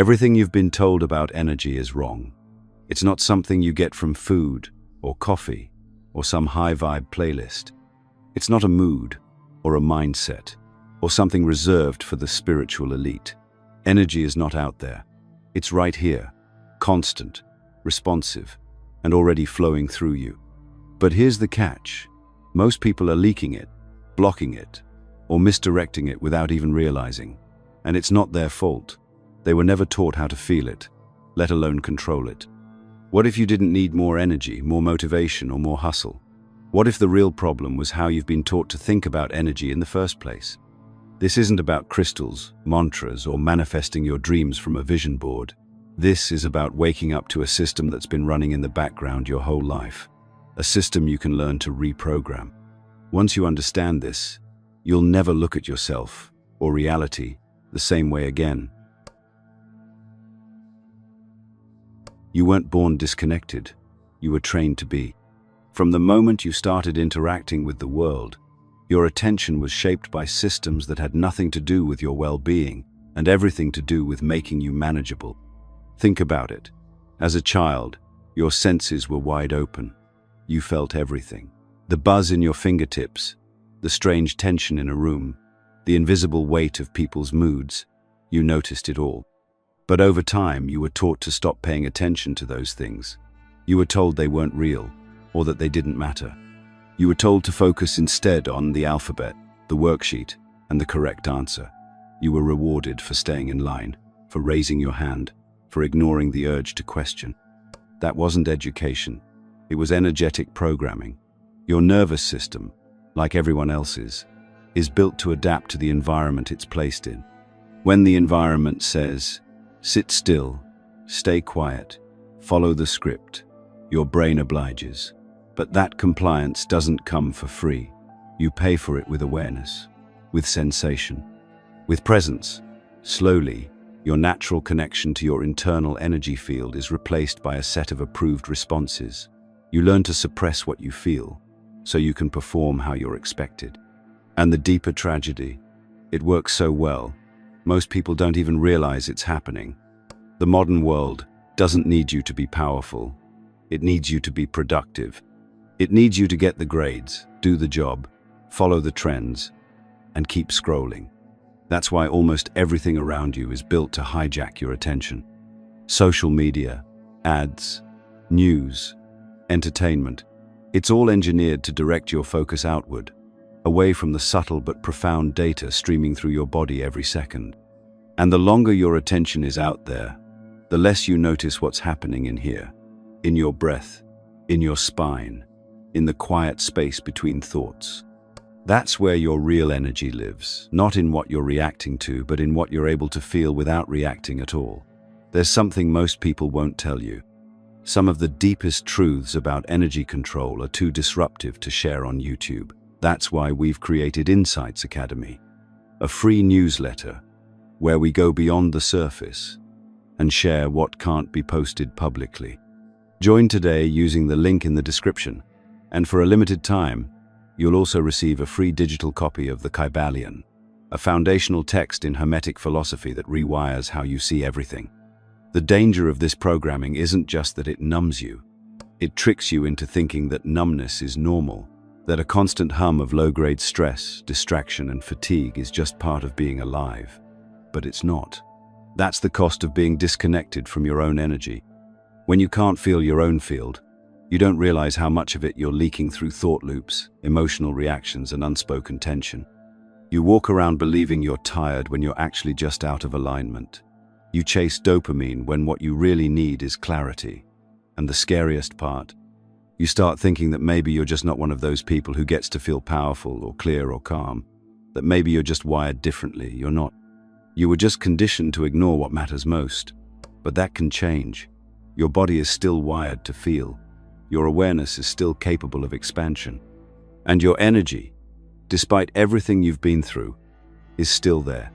Everything you've been told about energy is wrong. It's not something you get from food or coffee or some high-vibe playlist. It's not a mood or a mindset or something reserved for the spiritual elite. Energy is not out there. It's right here, constant, responsive, and already flowing through you. But here's the catch. Most people are leaking it, blocking it, or misdirecting it without even realizing. And it's not their fault. They were never taught how to feel it, let alone control it. What if you didn't need more energy, more motivation, or more hustle? What if the real problem was how you've been taught to think about energy in the first place? This isn't about crystals, mantras, or manifesting your dreams from a vision board. This is about waking up to a system that's been running in the background your whole life. A system you can learn to reprogram. Once you understand this, you'll never look at yourself or reality the same way again. You weren't born disconnected. You were trained to be. From the moment you started interacting with the world, your attention was shaped by systems that had nothing to do with your well-being and everything to do with making you manageable. Think about it. As a child, your senses were wide open. You felt everything. The buzz in your fingertips, the strange tension in a room, the invisible weight of people's moods. You noticed it all. But over time, you were taught to stop paying attention to those things. You were told they weren't real, or that they didn't matter. You were told to focus instead on the alphabet, the worksheet, and the correct answer. You were rewarded for staying in line, for raising your hand, for ignoring the urge to question. That wasn't education. It was energetic programming. Your nervous system, like everyone else's, is built to adapt to the environment it's placed in. When the environment says, sit still, stay quiet, follow the script, your brain obliges. But that compliance doesn't come for free. You pay for it with awareness, with sensation, with presence. Slowly, your natural connection to your internal energy field is replaced by a set of approved responses. You learn to suppress what you feel, so you can perform how you're expected. And the deeper tragedy, it works so well, most people don't even realize it's happening. The modern world doesn't need you to be powerful. It needs you to be productive. It needs you to get the grades, do the job, follow the trends, and keep scrolling. That's why almost everything around you is built to hijack your attention. Social media, ads, news, entertainment. It's all engineered to direct your focus outward, away from the subtle but profound data streaming through your body every second. And the longer your attention is out there, the less you notice what's happening in here, in your breath, in your spine, in the quiet space between thoughts. That's where your real energy lives, not in what you're reacting to, but in what you're able to feel without reacting at all. There's something most people won't tell you. Some of the deepest truths about energy control are too disruptive to share on YouTube. That's why we've created Insights Academy, a free newsletter where we go beyond the surface and share what can't be posted publicly. Join today using the link in the description, and for a limited time, you'll also receive a free digital copy of the Kybalion, a foundational text in Hermetic philosophy that rewires how you see everything. The danger of this programming isn't just that it numbs you. It tricks you into thinking that numbness is normal, that a constant hum of low-grade stress, distraction, and fatigue is just part of being alive. But it's not. That's the cost of being disconnected from your own energy. When you can't feel your own field, you don't realize how much of it you're leaking through thought loops, emotional reactions, and unspoken tension. You walk around believing you're tired when you're actually just out of alignment. You chase dopamine when what you really need is clarity. And the scariest part, you start thinking that maybe you're just not one of those people who gets to feel powerful or clear or calm, that maybe you're just wired differently. You're not. You were just conditioned to ignore what matters most. But that can change. Your body is still wired to feel. Your awareness is still capable of expansion. And your energy, despite everything you've been through, is still there,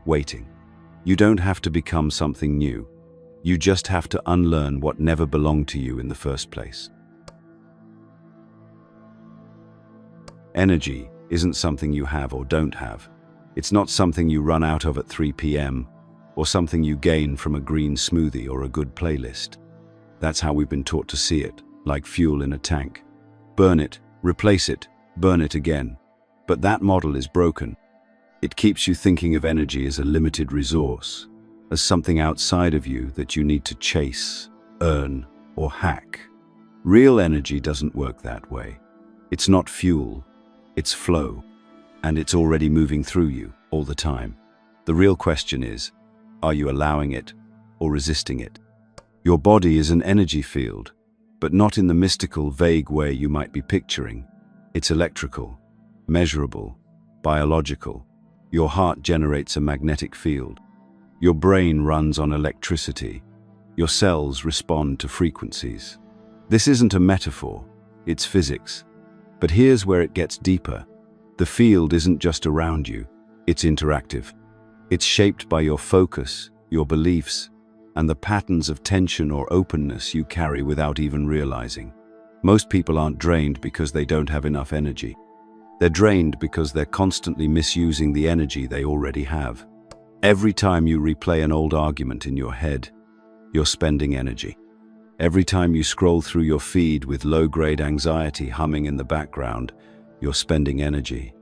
waiting. You don't have to become something new. You just have to unlearn what never belonged to you in the first place. Energy isn't something you have or don't have. It's not something you run out of at 3 p.m. or something you gain from a green smoothie or a good playlist. That's how we've been taught to see it, like fuel in a tank. Burn it, replace it, burn it again. But that model is broken. It keeps you thinking of energy as a limited resource, as something outside of you that you need to chase, earn, or hack. Real energy doesn't work that way. It's not fuel, it's flow, and it's already moving through you all the time. The real question is, are you allowing it or resisting it? Your body is an energy field, but not in the mystical, vague way you might be picturing. It's electrical, measurable, biological. Your heart generates a magnetic field. Your brain runs on electricity. Your cells respond to frequencies. This isn't a metaphor, it's physics. But here's where it gets deeper. The field isn't just around you, it's interactive. It's shaped by your focus, your beliefs, and the patterns of tension or openness you carry without even realizing. Most people aren't drained because they don't have enough energy. They're drained because they're constantly misusing the energy they already have. Every time you replay an old argument in your head, you're spending energy. Every time you scroll through your feed with low-grade anxiety humming in the background, you're spending energy.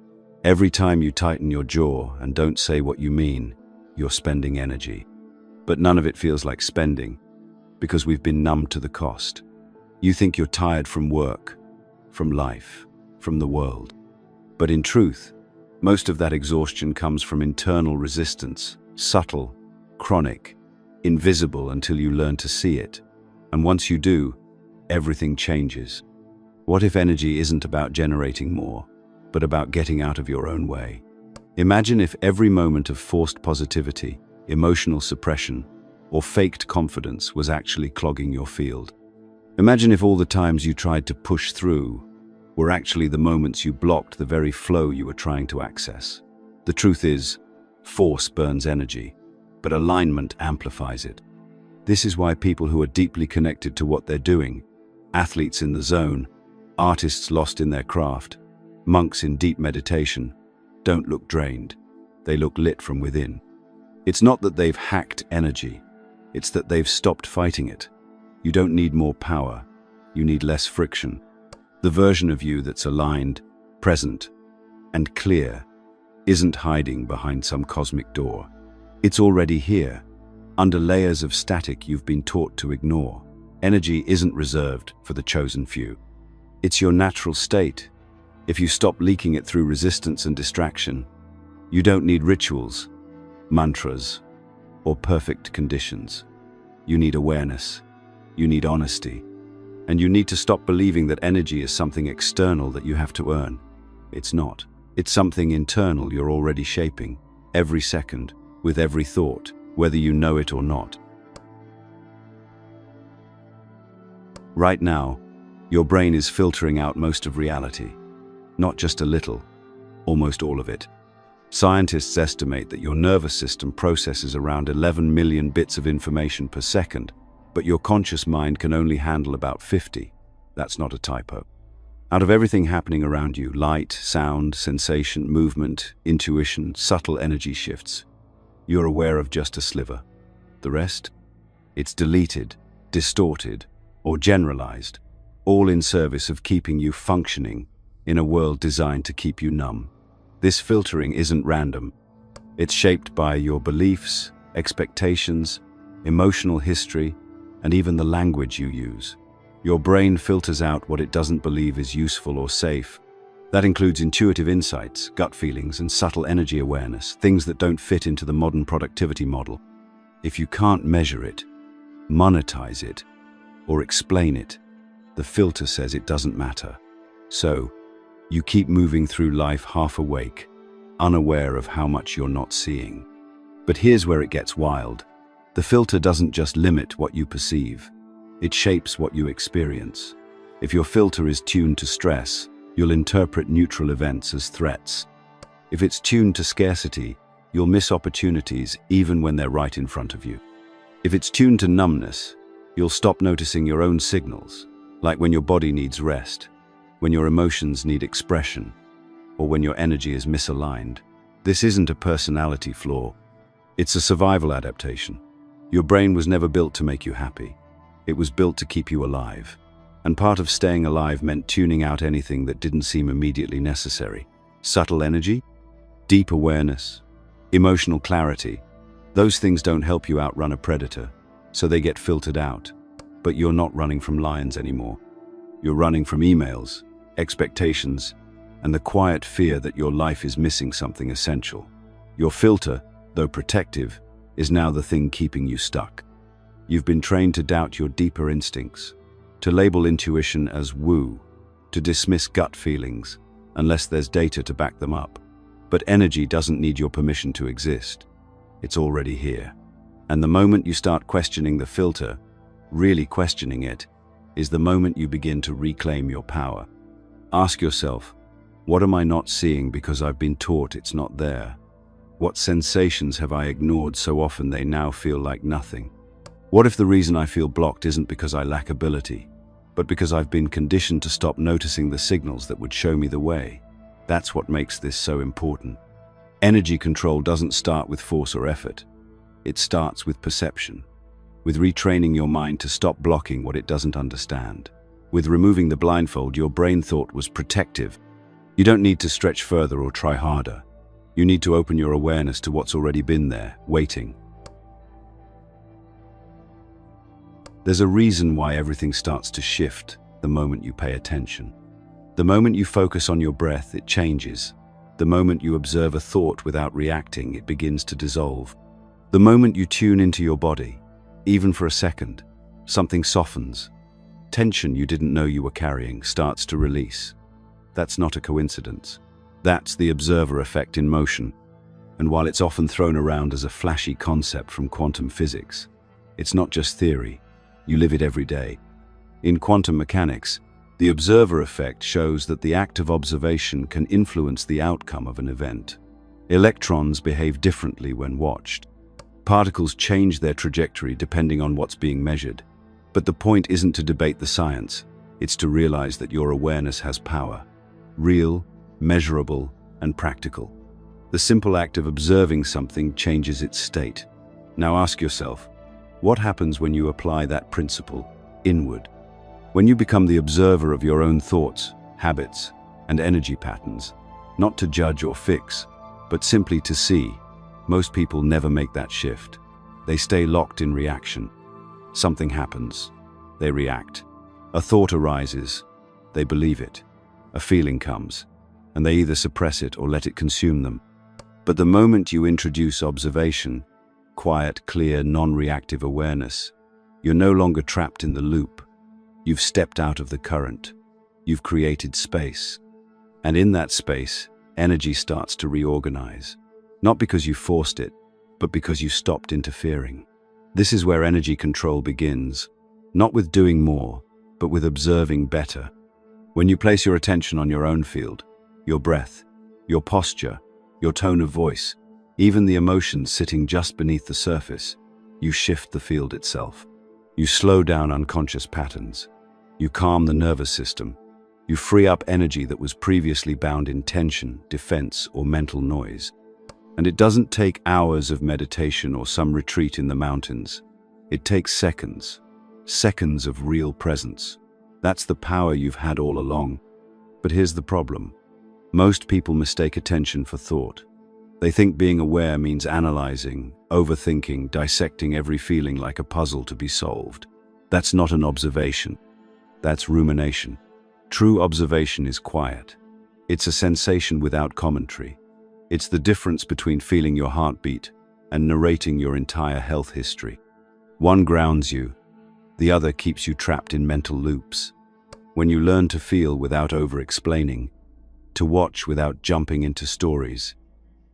Every time you tighten your jaw and don't say what you mean, you're spending energy. But none of it feels like spending, because we've been numbed to the cost. You think you're tired from work, from life, from the world. But in truth, most of that exhaustion comes from internal resistance, subtle, chronic, invisible until you learn to see it. And once you do, everything changes. What if energy isn't about generating more, but about getting out of your own way? Imagine if every moment of forced positivity, emotional suppression, or faked confidence was actually clogging your field. Imagine if all the times you tried to push through were actually the moments you blocked the very flow you were trying to access. The truth is, force burns energy, but alignment amplifies it. This is why people who are deeply connected to what they're doing, athletes in the zone, artists lost in their craft, monks in deep meditation, don't look drained. They look lit from within. It's not that they've hacked energy, it's that they've stopped fighting it. You don't need more power, you need less friction. The version of you that's aligned, present, and clear isn't hiding behind some cosmic door. It's already here, under layers of static you've been taught to ignore. Energy isn't reserved for the chosen few. It's your natural state. If you stop leaking it through resistance and distraction, you don't need rituals, mantras, or perfect conditions. You need awareness, you need honesty, and you need to stop believing that energy is something external that you have to earn. It's not. It's something internal you're already shaping, every second, with every thought, whether you know it or not. Right now, your brain is filtering out most of reality. Not just a little, almost all of it. Scientists estimate that your nervous system processes around 11 million bits of information per second, but your conscious mind can only handle about 50. That's not a typo. Out of everything happening around you, light, sound, sensation, movement, intuition, subtle energy shifts, you're aware of just a sliver. The rest? It's deleted, distorted, or generalized, all in service of keeping you functioning in a world designed to keep you numb. This filtering isn't random. It's shaped by your beliefs, expectations, emotional history, and even the language you use. Your brain filters out what it doesn't believe is useful or safe. That includes intuitive insights, gut feelings, and subtle energy awareness, things that don't fit into the modern productivity model. If you can't measure it, monetize it, or explain it, the filter says it doesn't matter. So, you keep moving through life half awake, unaware of how much you're not seeing. But here's where it gets wild. The filter doesn't just limit what you perceive, it shapes what you experience. If your filter is tuned to stress, you'll interpret neutral events as threats. If it's tuned to scarcity, you'll miss opportunities even when they're right in front of you. If it's tuned to numbness, you'll stop noticing your own signals, like when your body needs rest, when your emotions need expression, or when your energy is misaligned. This isn't a personality flaw. It's a survival adaptation. Your brain was never built to make you happy. It was built to keep you alive. And part of staying alive meant tuning out anything that didn't seem immediately necessary. Subtle energy, deep awareness, emotional clarity. Those things don't help you outrun a predator, so they get filtered out. But you're not running from lions anymore. You're running from emails, expectations, and the quiet fear that your life is missing something essential. Your filter, though protective, is now the thing keeping you stuck. You've been trained to doubt your deeper instincts, to label intuition as woo, to dismiss gut feelings, unless there's data to back them up. But energy doesn't need your permission to exist. It's already here. And the moment you start questioning the filter, really questioning it, is the moment you begin to reclaim your power. Ask yourself, what am I not seeing because I've been taught it's not there? What sensations have I ignored so often they now feel like nothing? What if the reason I feel blocked isn't because I lack ability, but because I've been conditioned to stop noticing the signals that would show me the way? That's what makes this so important. Energy control doesn't start with force or effort. It starts with perception, with retraining your mind to stop blocking what it doesn't understand. With removing the blindfold your brain thought was protective. You don't need to stretch further or try harder. You need to open your awareness to what's already been there, waiting. There's a reason why everything starts to shift the moment you pay attention. The moment you focus on your breath, it changes. The moment you observe a thought without reacting, it begins to dissolve. The moment you tune into your body, even for a second, something softens. Tension you didn't know you were carrying starts to release. That's not a coincidence. That's the observer effect in motion. And while it's often thrown around as a flashy concept from quantum physics, it's not just theory. You live it every day. In quantum mechanics, the observer effect shows that the act of observation can influence the outcome of an event. Electrons behave differently when watched. Particles change their trajectory depending on what's being measured. But the point isn't to debate the science, it's to realize that your awareness has power. Real, measurable, and practical. The simple act of observing something changes its state. Now ask yourself, what happens when you apply that principle inward? When you become the observer of your own thoughts, habits, and energy patterns, not to judge or fix, but simply to see. Most people never make that shift. They stay locked in reaction. Something happens. They react. A thought arises. They believe it. A feeling comes, and they either suppress it or let it consume them. But the moment you introduce observation, quiet, clear, non-reactive awareness, you're no longer trapped in the loop. You've stepped out of the current. You've created space. And in that space, energy starts to reorganize. Not because you forced it, but because you stopped interfering. This is where energy control begins, not with doing more, but with observing better. When you place your attention on your own field, your breath, your posture, your tone of voice, even the emotions sitting just beneath the surface, you shift the field itself. You slow down unconscious patterns. You calm the nervous system. You free up energy that was previously bound in tension, defense, or mental noise. And it doesn't take hours of meditation or some retreat in the mountains. It takes seconds. Seconds of real presence. That's the power you've had all along. But here's the problem. Most people mistake attention for thought. They think being aware means analyzing, overthinking, dissecting every feeling like a puzzle to be solved. That's not an observation. That's rumination. True observation is quiet. It's a sensation without commentary. It's the difference between feeling your heartbeat and narrating your entire health history. One grounds you, the other keeps you trapped in mental loops. When you learn to feel without over-explaining, to watch without jumping into stories,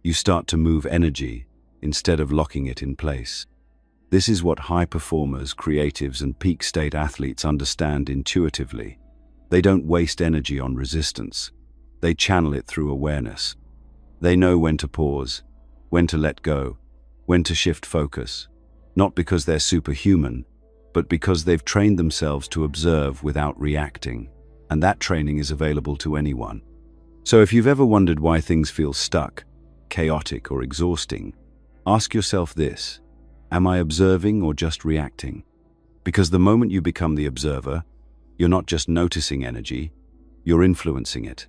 you start to move energy instead of locking it in place. This is what high performers, creatives, and peak state athletes understand intuitively. They don't waste energy on resistance. They channel it through awareness. They know when to pause, when to let go, when to shift focus, not because they're superhuman, but because they've trained themselves to observe without reacting, and that training is available to anyone. So if you've ever wondered why things feel stuck, chaotic, or exhausting, Ask yourself this: am I observing or just reacting? Because the moment you become the observer, you're not just noticing energy, you're influencing it.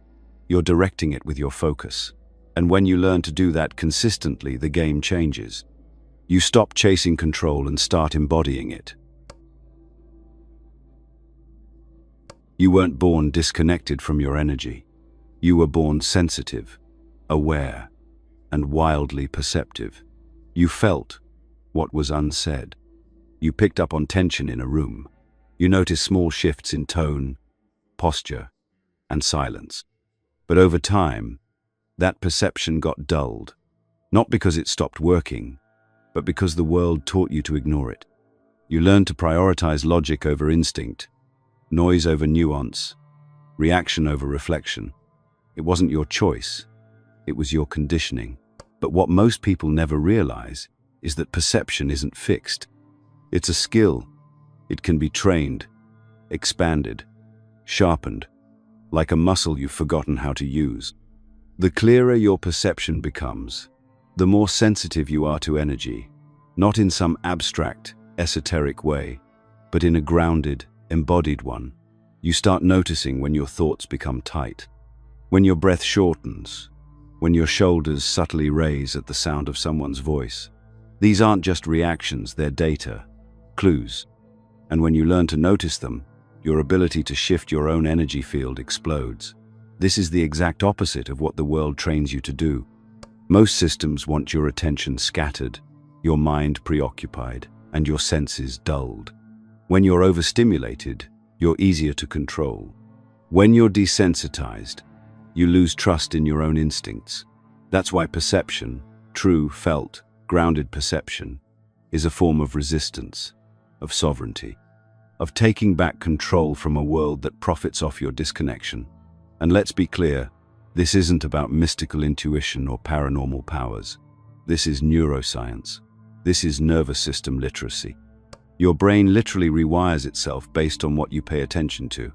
You're directing it with your focus. And when you learn to do that consistently, the game changes. You stop chasing control and start embodying it. You weren't born disconnected from your energy. You were born sensitive, aware, and wildly perceptive. You felt what was unsaid. You picked up on tension in a room. You noticed small shifts in tone, posture, and silence. But over time, that perception got dulled, not because it stopped working, but because the world taught you to ignore it. You learned to prioritize logic over instinct, noise over nuance, reaction over reflection. It wasn't your choice, it was your conditioning. But what most people never realize is that perception isn't fixed. It's a skill. It can be trained, expanded, sharpened, like a muscle you've forgotten how to use. The clearer your perception becomes, the more sensitive you are to energy, not in some abstract, esoteric way, but in a grounded, embodied one. You start noticing when your thoughts become tight, when your breath shortens, when your shoulders subtly raise at the sound of someone's voice. These aren't just reactions, they're data, clues. And when you learn to notice them, your ability to shift your own energy field explodes. This is the exact opposite of what the world trains you to do. Most systems want your attention scattered, your mind preoccupied, and your senses dulled. When you're overstimulated, you're easier to control. When you're desensitized, you lose trust in your own instincts. That's why perception, true, felt, grounded perception, is a form of resistance, of sovereignty, of taking back control from a world that profits off your disconnection. And let's be clear, this isn't about mystical intuition or paranormal powers. This is neuroscience. This is nervous system literacy. Your brain literally rewires itself based on what you pay attention to.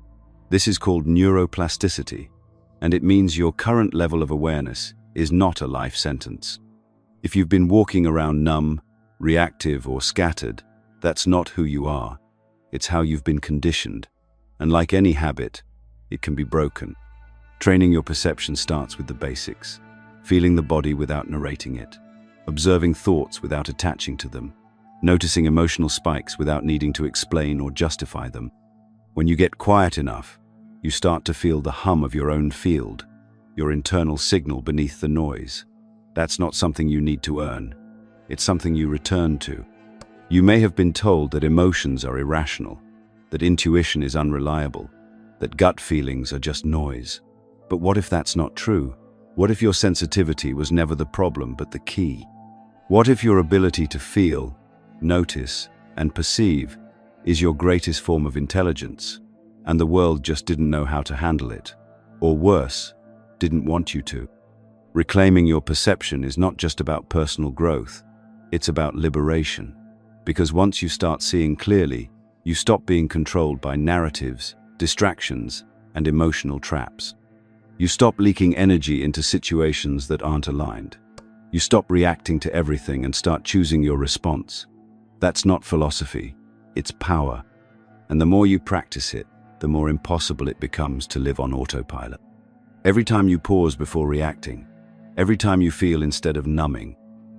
This is called neuroplasticity, and it means your current level of awareness is not a life sentence. If you've been walking around numb, reactive, or scattered, that's not who you are. It's how you've been conditioned. And like any habit, it can be broken. Training your perception starts with the basics: feeling the body without narrating it, observing thoughts without attaching to them, noticing emotional spikes without needing to explain or justify them. When you get quiet enough, you start to feel the hum of your own field, your internal signal beneath the noise. That's not something you need to earn. It's something you return to. You may have been told that emotions are irrational, that intuition is unreliable, that gut feelings are just noise. But what if that's not true? What if your sensitivity was never the problem but the key? What if your ability to feel, notice, and perceive is your greatest form of intelligence, and the world just didn't know how to handle it? Or worse, didn't want you to? Reclaiming your perception is not just about personal growth, it's about liberation. Because once you start seeing clearly, you stop being controlled by narratives, distractions, and emotional traps. You stop leaking energy into situations that aren't aligned. You stop reacting to everything and start choosing your response. That's not philosophy, it's power. And the more you practice it, the more impossible it becomes to live on autopilot. Every time you pause before reacting, every time you feel instead of numbing,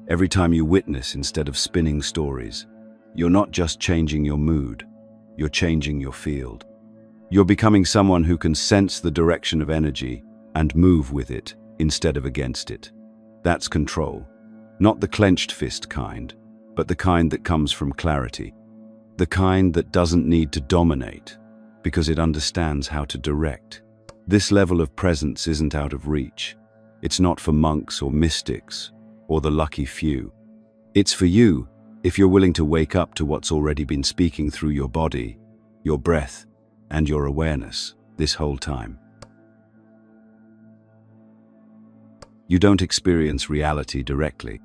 every time you witness instead of spinning stories, you're not just changing your mood, you're changing your field. You're becoming someone who can sense the direction of energy and move with it instead of against it. That's control. Not the clenched fist kind, but the kind that comes from clarity. The kind that doesn't need to dominate, because it understands how to direct. This level of presence isn't out of reach. It's not for monks or mystics, or the lucky few. It's for you, if you're willing to wake up to what's already been speaking through your body, your breath, and your awareness this whole time. You don't experience reality directly.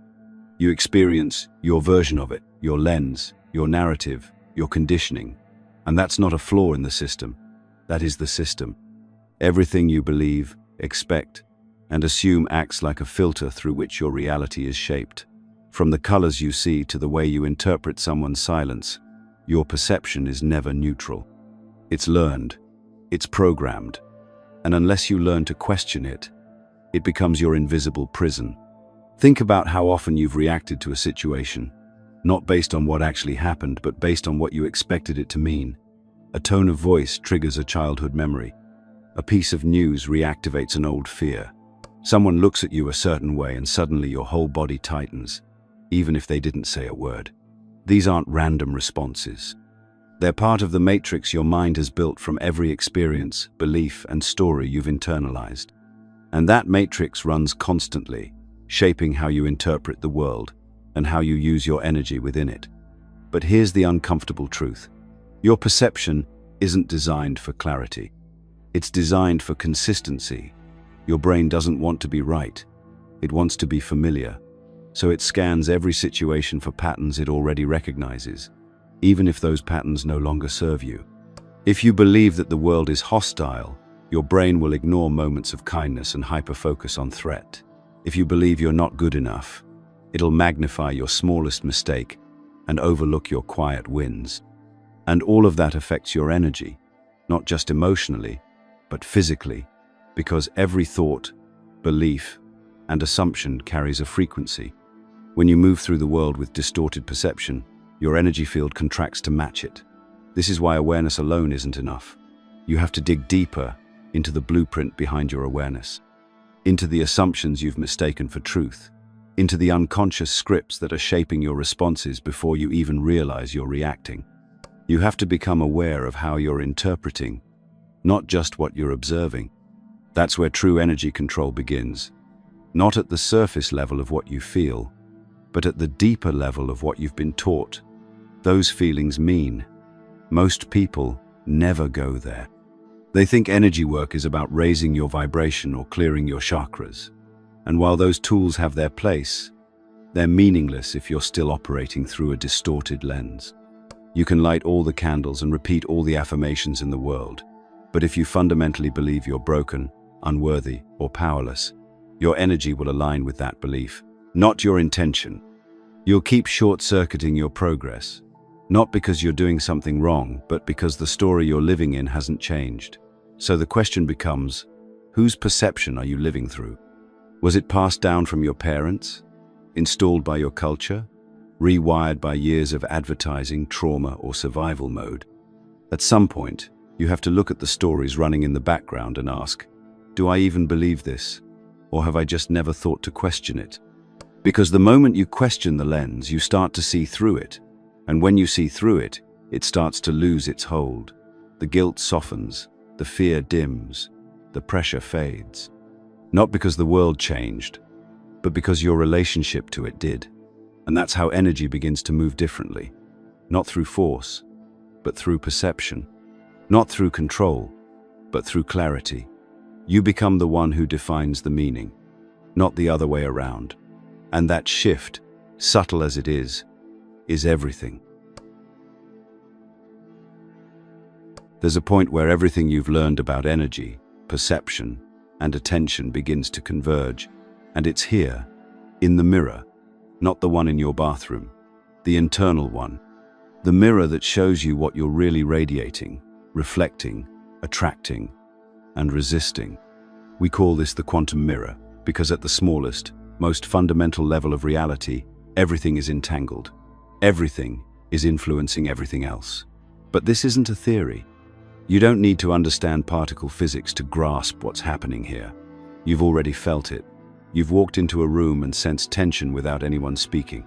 You experience your version of it, your lens, your narrative, your conditioning. And that's not a flaw in the system. That is the system. Everything you believe, expect, and assume acts like a filter through which your reality is shaped. From the colors you see to the way you interpret someone's silence, your perception is never neutral. It's learned, it's programmed, and unless you learn to question it, it becomes your invisible prison. Think about how often you've reacted to a situation, not based on what actually happened, but based on what you expected it to mean. A tone of voice triggers a childhood memory. A piece of news reactivates an old fear. Someone looks at you a certain way and suddenly your whole body tightens, even if they didn't say a word. These aren't random responses. They're part of the matrix your mind has built from every experience, belief, and story you've internalized. And that matrix runs constantly, shaping how you interpret the world and how you use your energy within it. But here's the uncomfortable truth. Your perception isn't designed for clarity. It's designed for consistency. Your brain doesn't want to be right. It wants to be familiar. So it scans every situation for patterns it already recognizes, even if those patterns no longer serve you. If you believe that the world is hostile, your brain will ignore moments of kindness and hyper-focus on threat. If you believe you're not good enough, it'll magnify your smallest mistake and overlook your quiet wins. And all of that affects your energy, not just emotionally, but physically, because every thought, belief, and assumption carries a frequency. When you move through the world with distorted perception, your energy field contracts to match it. This is why awareness alone isn't enough. You have to dig deeper into the blueprint behind your awareness, into the assumptions you've mistaken for truth, into the unconscious scripts that are shaping your responses before you even realize you're reacting. You have to become aware of how you're interpreting, not just what you're observing. That's where true energy control begins. Not at the surface level of what you feel, but at the deeper level of what you've been taught those feelings mean. Most people never go there. They think energy work is about raising your vibration or clearing your chakras. And while those tools have their place, they're meaningless if you're still operating through a distorted lens. You can light all the candles and repeat all the affirmations in the world, but if you fundamentally believe you're broken, unworthy, or powerless, your energy will align with that belief, not your intention. You'll keep short-circuiting your progress, not because you're doing something wrong, but because the story you're living in hasn't changed. So the question becomes, whose perception are you living through? Was it passed down from your parents? Installed by your culture? Rewired by years of advertising, trauma, or survival mode? At some point, you have to look at the stories running in the background and ask, do I even believe this? Or have I just never thought to question it? Because the moment you question the lens, you start to see through it. And when you see through it, it starts to lose its hold. The guilt softens, the fear dims, the pressure fades. Not because the world changed, but because your relationship to it did. And that's how energy begins to move differently. Not through force, but through perception. Not through control, but through clarity. You become the one who defines the meaning, not the other way around. And that shift, subtle as it is everything. There's a point where everything you've learned about energy, perception, and attention begins to converge, and it's here, in the mirror, not the one in your bathroom, the internal one, the mirror that shows you what you're really radiating, reflecting, attracting, and resisting. We call this the quantum mirror, because at the smallest, most fundamental level of reality, everything is entangled. Everything is influencing everything else. But this isn't a theory. You don't need to understand particle physics to grasp what's happening here. You've already felt it. You've walked into a room and sensed tension without anyone speaking.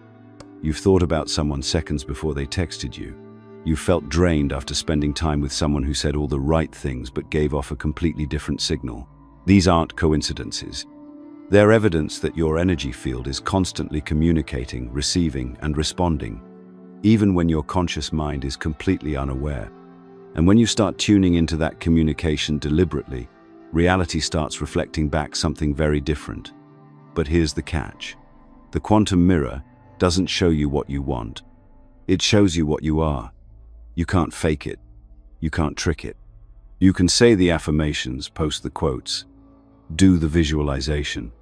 You've thought about someone seconds before they texted you. You felt drained after spending time with someone who said all the right things but gave off a completely different signal. These aren't coincidences. They're evidence that your energy field is constantly communicating, receiving, and responding, even when your conscious mind is completely unaware. And when you start tuning into that communication deliberately, reality starts reflecting back something very different. But here's the catch. The quantum mirror doesn't show you what you want. It shows you what you are. You can't fake it. You can't trick it. You can say the affirmations, post the quotes, do the visualization.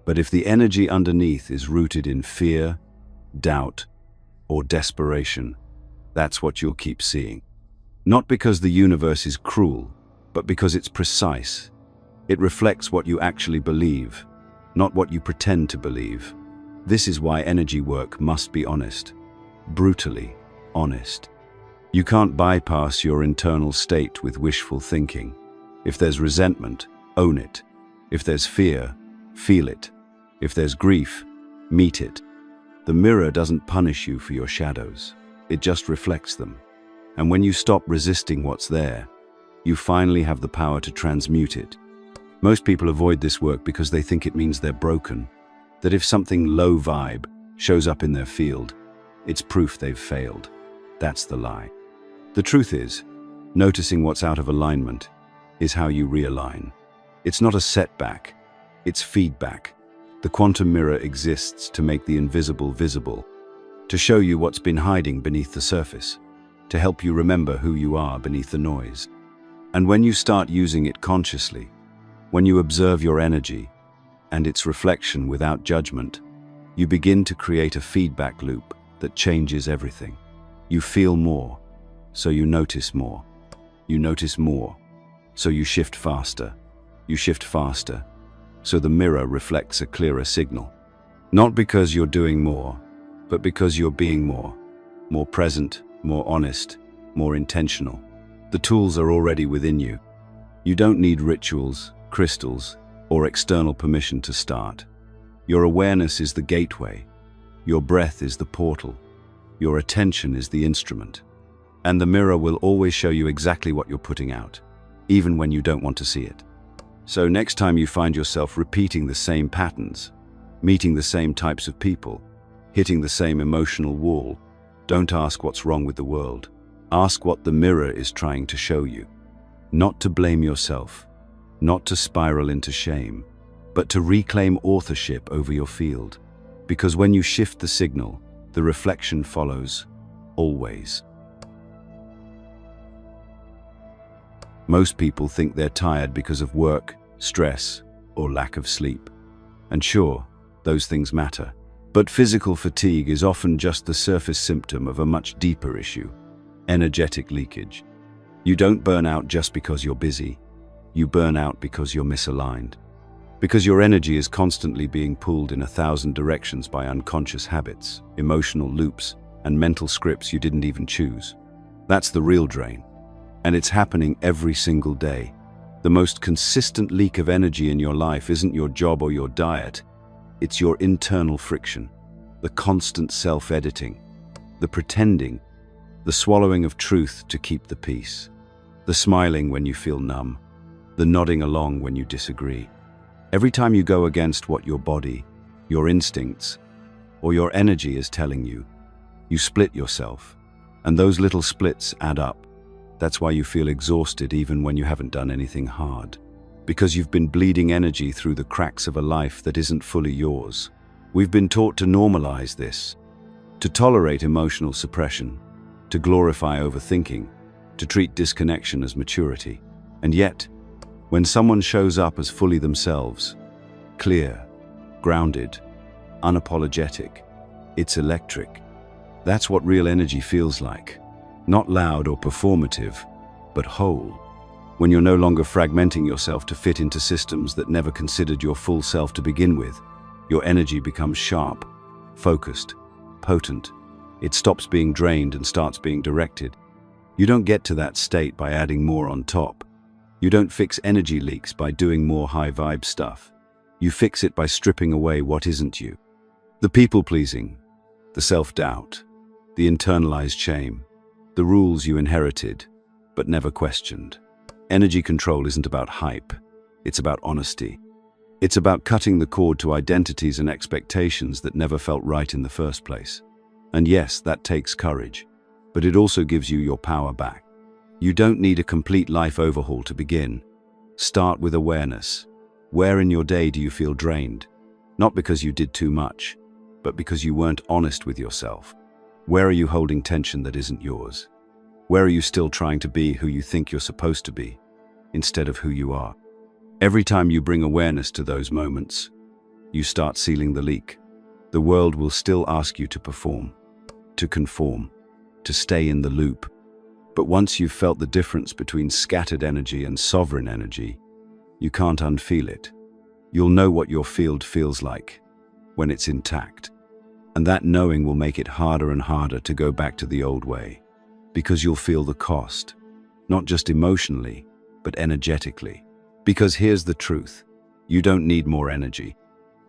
But if the energy underneath is rooted in fear, doubt, or desperation, that's what you'll keep seeing. Not because the universe is cruel, but because it's precise. It reflects what you actually believe, not what you pretend to believe. This is why energy work must be honest, brutally honest. You can't bypass your internal state with wishful thinking. If there's resentment, own it. If there's fear, feel it. If there's grief, meet it. The mirror doesn't punish you for your shadows. It just reflects them. And when you stop resisting what's there, you finally have the power to transmute it. Most people avoid this work because they think it means they're broken, that if something low vibe shows up in their field, it's proof they've failed. That's the lie. The truth is, noticing what's out of alignment is how you realign. It's not a setback, it's feedback. The quantum mirror exists to make the invisible visible, to show you what's been hiding beneath the surface, to help you remember who you are beneath the noise. And when you start using it consciously, when you observe your energy and its reflection without judgment, you begin to create a feedback loop that changes everything. You feel more, so you notice more. You notice more, so you shift faster. You shift faster, so the mirror reflects a clearer signal. Not because you're doing more, but because you're being more present, more honest, more intentional. The tools are already within you. You don't need rituals, crystals, or external permission to start. Your awareness is the gateway. Your breath is the portal. Your attention is the instrument. And the mirror will always show you exactly what you're putting out, even when you don't want to see it. So next time you find yourself repeating the same patterns, meeting the same types of people, hitting the same emotional wall, don't ask what's wrong with the world. Ask what the mirror is trying to show you. Not to blame yourself, not to spiral into shame, but to reclaim authorship over your field. Because when you shift the signal, the reflection follows, always. Most people think they're tired because of work, stress, or lack of sleep. And sure, those things matter. But physical fatigue is often just the surface symptom of a much deeper issue: energetic leakage. You don't burn out just because you're busy. You burn out because you're misaligned. Because your energy is constantly being pulled in 1,000 directions by unconscious habits, emotional loops, and mental scripts you didn't even choose. That's the real drain. And it's happening every single day. The most consistent leak of energy in your life isn't your job or your diet. It's your internal friction, the constant self-editing, the pretending, the swallowing of truth to keep the peace, the smiling when you feel numb, the nodding along when you disagree. Every time you go against what your body, your instincts, or your energy is telling you, you split yourself, and those little splits add up. That's why you feel exhausted even when you haven't done anything hard. Because you've been bleeding energy through the cracks of a life that isn't fully yours. We've been taught to normalize this, to tolerate emotional suppression, to glorify overthinking, to treat disconnection as maturity. And yet, when someone shows up as fully themselves, clear, grounded, unapologetic, it's electric. That's what real energy feels like. Not loud or performative, but whole. When you're no longer fragmenting yourself to fit into systems that never considered your full self to begin with, your energy becomes sharp, focused, potent. It stops being drained and starts being directed. You don't get to that state by adding more on top. You don't fix energy leaks by doing more high-vibe stuff. You fix it by stripping away what isn't you. The people-pleasing, the self-doubt, the internalized shame, the rules you inherited, but never questioned. Energy control isn't about hype, it's about honesty. It's about cutting the cord to identities and expectations that never felt right in the first place. And yes, that takes courage, but it also gives you your power back. You don't need a complete life overhaul to begin. Start with awareness. Where in your day do you feel drained? Not because you did too much, but because you weren't honest with yourself. Where are you holding tension that isn't yours? Where are you still trying to be who you think you're supposed to be, instead of who you are? Every time you bring awareness to those moments, you start sealing the leak. The world will still ask you to perform, to conform, to stay in the loop. But once you've felt the difference between scattered energy and sovereign energy, you can't unfeel it. You'll know what your field feels like when it's intact. And that knowing will make it harder and harder to go back to the old way, because you'll feel the cost, not just emotionally, but energetically. Because here's the truth: you don't need more energy.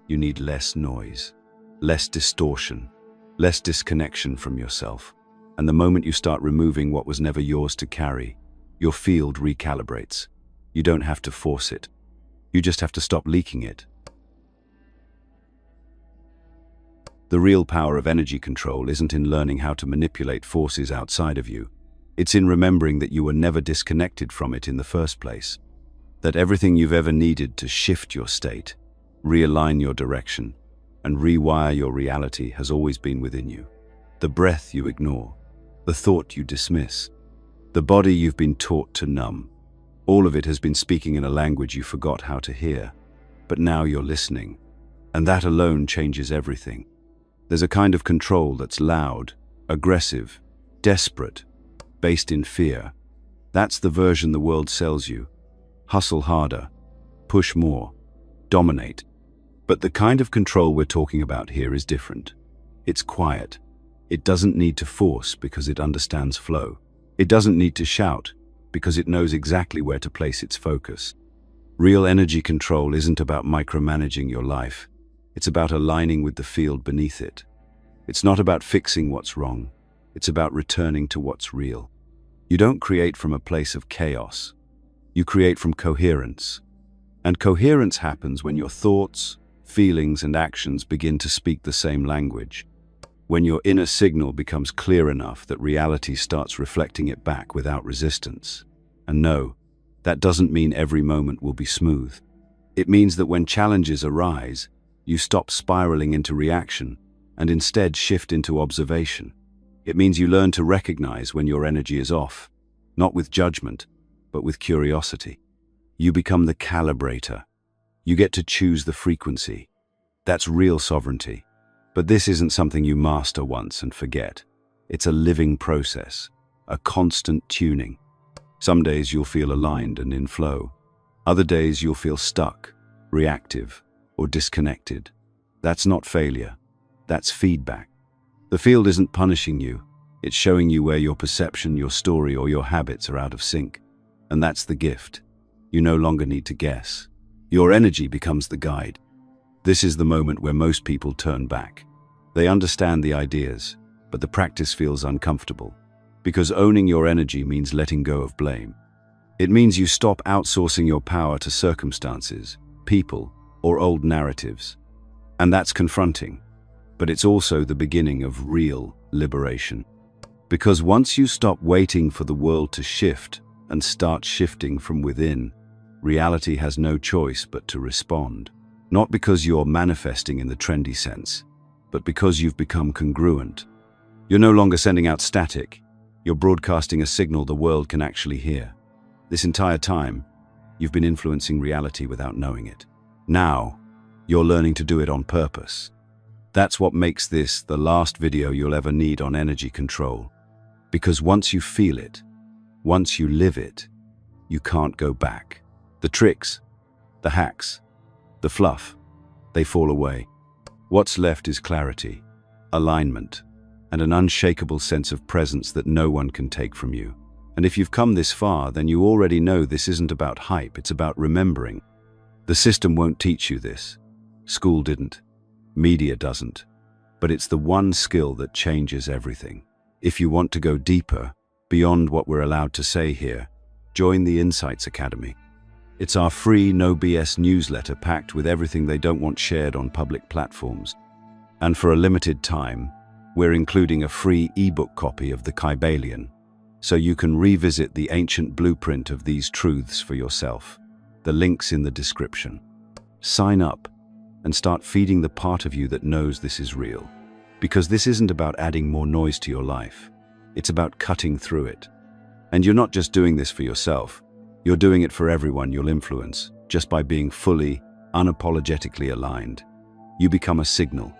You need less noise, less distortion, less disconnection from yourself. And the moment you start removing what was never yours to carry, your field recalibrates. You don't have to force it. You just have to stop leaking it. The real power of energy control isn't in learning how to manipulate forces outside of you. It's in remembering that you were never disconnected from it in the first place. That everything you've ever needed to shift your state, realign your direction, and rewire your reality has always been within you. The breath you ignore, the thought you dismiss, the body you've been taught to numb, all of it has been speaking in a language you forgot how to hear. But now you're listening, and that alone changes everything. There's a kind of control that's loud, aggressive, desperate, based in fear. That's the version the world sells you. Hustle harder, push more, dominate. But the kind of control we're talking about here is different. It's quiet. It doesn't need to force because it understands flow. It doesn't need to shout because it knows exactly where to place its focus. Real energy control isn't about micromanaging your life. It's about aligning with the field beneath it. It's not about fixing what's wrong. It's about returning to what's real. You don't create from a place of chaos. You create from coherence. And coherence happens when your thoughts, feelings, and actions begin to speak the same language. When your inner signal becomes clear enough that reality starts reflecting it back without resistance. And no, that doesn't mean every moment will be smooth. It means that when challenges arise, you stop spiraling into reaction and instead shift into observation. It means you learn to recognize when your energy is off, not with judgment, but with curiosity. You become the calibrator. You get to choose the frequency. That's real sovereignty. But this isn't something you master once and forget. It's a living process, a constant tuning. Some days you'll feel aligned and in flow. Other days you'll feel stuck, reactive, or disconnected. That's not failure. That's feedback. The field isn't punishing you. It's showing you where your perception, your story, or your habits are out of sync. And that's the gift. You no longer need to guess. Your energy becomes the guide. This is the moment where most people turn back. They understand the ideas, but the practice feels uncomfortable. Because owning your energy means letting go of blame. It means you stop outsourcing your power to circumstances, people, or old narratives. And that's confronting. But it's also the beginning of real liberation. Because once you stop waiting for the world to shift and start shifting from within, reality has no choice but to respond. Not because you're manifesting in the trendy sense, but because you've become congruent. You're no longer sending out static. You're broadcasting a signal the world can actually hear. This entire time, you've been influencing reality without knowing it. Now, you're learning to do it on purpose. That's what makes this the last video you'll ever need on energy control. Because once you feel it, once you live it, you can't go back. The tricks, the hacks, the fluff, they fall away. What's left is clarity, alignment, and an unshakable sense of presence that no one can take from you. And if you've come this far, then you already know this isn't about hype, it's about remembering. The system won't teach you this. School didn't. Media doesn't. But it's the one skill that changes everything. If you want to go deeper, beyond what we're allowed to say here, join the Insights Academy. It's our free, no BS newsletter packed with everything they don't want shared on public platforms. And for a limited time, we're including a free ebook copy of the Kybalion, so you can revisit the ancient blueprint of these truths for yourself. The link's in the description. Sign up and start feeding the part of you that knows this is real. Because this isn't about adding more noise to your life. It's about cutting through it. And you're not just doing this for yourself. You're doing it for everyone you'll influence, just by being fully, unapologetically aligned. You become a signal,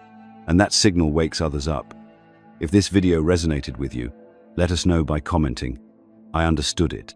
and that signal wakes others up. If this video resonated with you, let us know by commenting. I understood it.